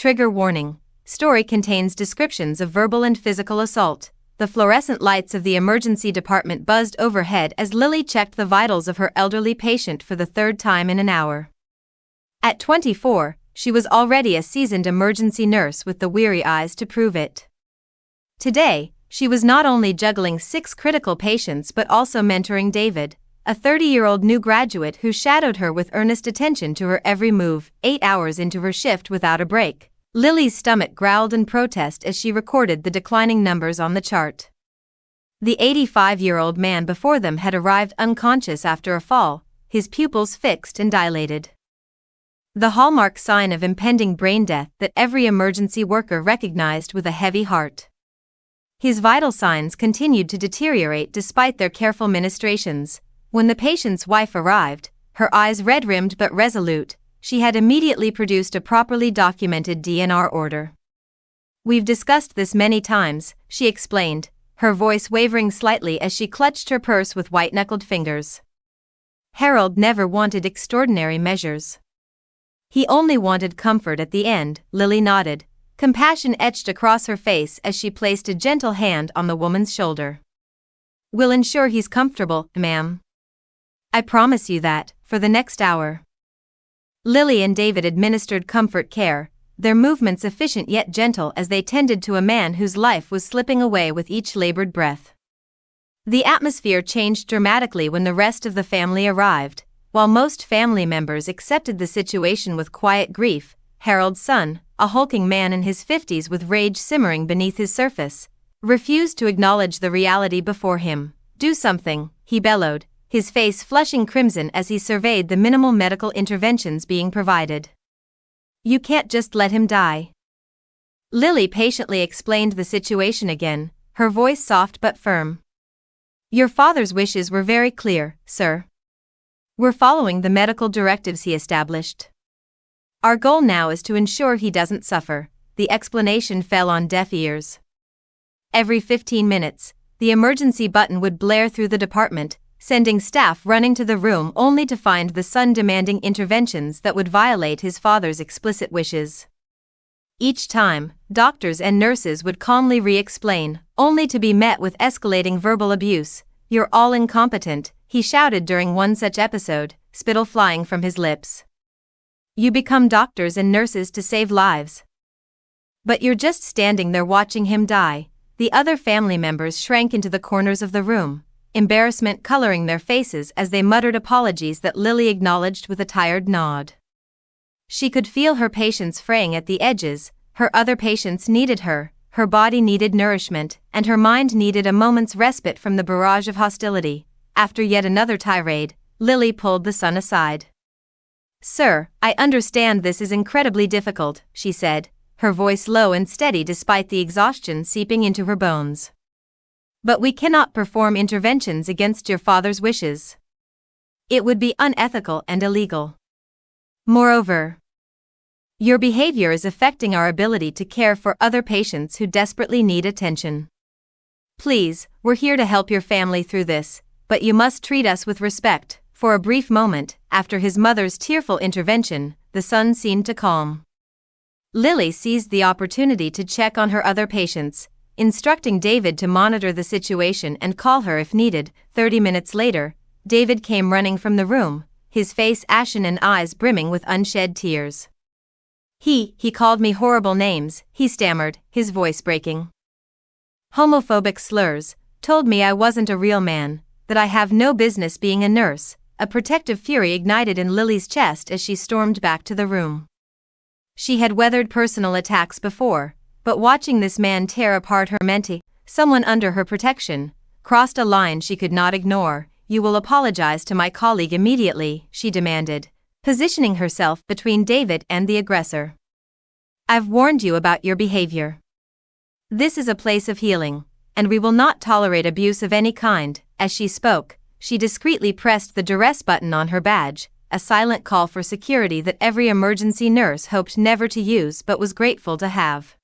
Trigger warning. Story contains descriptions of verbal and physical assault. The fluorescent lights of the emergency department buzzed overhead as Lily checked the vitals of her elderly patient for the third time in an hour. At 24, she was already a seasoned emergency nurse with the weary eyes to prove it. Today, she was not only juggling 6 critical patients but also mentoring David, a 30-year-old new graduate who shadowed her with earnest attention to her every move. 8 hours into her shift without a break, Lily's stomach growled in protest as she recorded the declining numbers on the chart. The 85-year-old man before them had arrived unconscious after a fall, his pupils fixed and dilated. The hallmark sign of impending brain death that every emergency worker recognized with a heavy heart. His vital signs continued to deteriorate despite their careful ministrations. When the patient's wife arrived, her eyes red-rimmed but resolute, she had immediately produced a properly documented DNR order. "We've discussed this many times," she explained, her voice wavering slightly as she clutched her purse with white-knuckled fingers. Harold never wanted extraordinary measures. He only wanted comfort at the end. Lily nodded, compassion etched across her face as she placed a gentle hand on the woman's shoulder. "We'll ensure he's comfortable, ma'am. I promise you that, for the next hour." Lily and David administered comfort care, their movements efficient yet gentle as they tended to a man whose life was slipping away with each labored breath. The atmosphere changed dramatically when the rest of the family arrived. While most family members accepted the situation with quiet grief, Harold's son, a hulking man in his 50s with rage simmering beneath his surface, refused to acknowledge the reality before him. "Do something," he bellowed, his face flushing crimson as he surveyed the minimal medical interventions being provided. "You can't just let him die." Lily patiently explained the situation again, her voice soft but firm. "Your father's wishes were very clear, sir. We're following the medical directives he established. Our goal now is to ensure he doesn't suffer." The explanation fell on deaf ears. Every 15 minutes, the emergency button would blare through the department, sending staff running to the room only to find the son demanding interventions that would violate his father's explicit wishes. Each time, doctors and nurses would calmly re-explain, only to be met with escalating verbal abuse. "You're all incompetent," he shouted during one such episode, spittle flying from his lips. "You become doctors and nurses to save lives. But you're just standing there watching him die." The other family members shrank into the corners of the room, embarrassment coloring their faces as they muttered apologies that Lily acknowledged with a tired nod. She could feel her patience fraying at the edges. Her other patients needed her body needed nourishment, and her mind needed a moment's respite from the barrage of hostility. After yet another tirade, Lily pulled the son aside. "Sir, I understand this is incredibly difficult," she said, her voice low and steady despite the exhaustion seeping into her bones. "But we cannot perform interventions against your father's wishes. It would be unethical and illegal. Moreover, your behavior is affecting our ability to care for other patients who desperately need attention. Please, we're here to help your family through this, but you must treat us with respect." For a brief moment, after his mother's tearful intervention, the son seemed to calm. Lily seized the opportunity to check on her other patients, instructing David to monitor the situation and call her if needed. 30 minutes later, David came running from the room, his face ashen and eyes brimming with unshed tears. He called me horrible names," he stammered, his voice breaking. "Homophobic slurs, told me I wasn't a real man, that I have no business being a nurse." A protective fury ignited in Lily's chest as she stormed back to the room. She had weathered personal attacks before, but watching this man tear apart her mentee, someone under her protection, crossed a line she could not ignore. "You will apologize to my colleague immediately," she demanded, positioning herself between David and the aggressor. "I've warned you about your behavior. This is a place of healing, and we will not tolerate abuse of any kind." As she spoke, she discreetly pressed the duress button on her badge, a silent call for security that every emergency nurse hoped never to use but was grateful to have.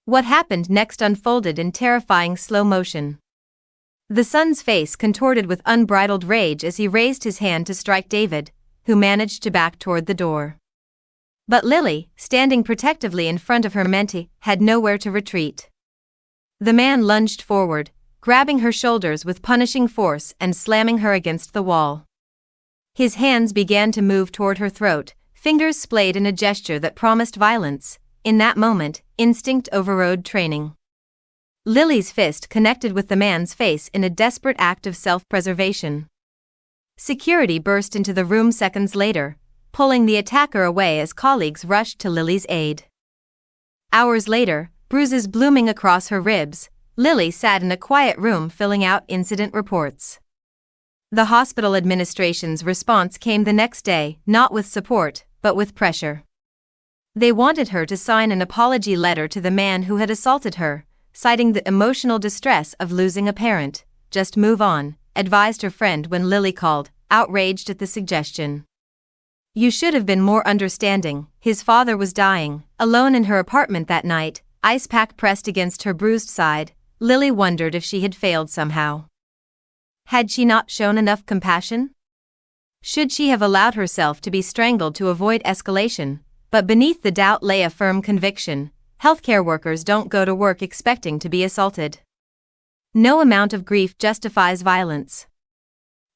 What happened next unfolded in terrifying slow motion. The son's face contorted with unbridled rage as he raised his hand to strike David, who managed to back toward the door. But Lily, standing protectively in front of her mentee, had nowhere to retreat. The man lunged forward, grabbing her shoulders with punishing force and slamming her against the wall. His hands began to move toward her throat, fingers splayed in a gesture that promised violence. In that moment, instinct overrode training. Lily's fist connected with the man's face in a desperate act of self-preservation. Security burst into the room seconds later, pulling the attacker away as colleagues rushed to Lily's aid. Hours later, bruises blooming across her ribs, Lily sat in a quiet room filling out incident reports. The hospital administration's response came the next day, not with support, but with pressure. They wanted her to sign an apology letter to the man who had assaulted her, citing the emotional distress of losing a parent. "Just move on," advised her friend when Lily called, outraged at the suggestion. "You should have been more understanding. His father was dying." Alone in her apartment that night, ice pack pressed against her bruised side, Lily wondered if she had failed somehow. Had she not shown enough compassion? Should she have allowed herself to be strangled to avoid escalation? But beneath the doubt lay a firm conviction: healthcare workers don't go to work expecting to be assaulted. No amount of grief justifies violence.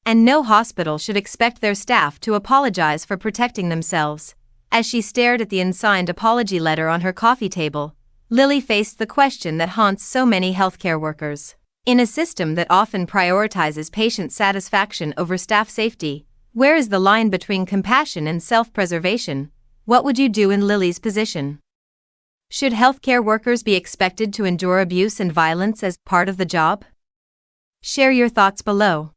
And no hospital should expect their staff to apologize for protecting themselves. As she stared at the unsigned apology letter on her coffee table, Lily faced the question that haunts so many healthcare workers. In a system that often prioritizes patient satisfaction over staff safety, where is the line between compassion and self-preservation? What would you do in Lily's position? Should healthcare workers be expected to endure abuse and violence as part of the job? Share your thoughts below.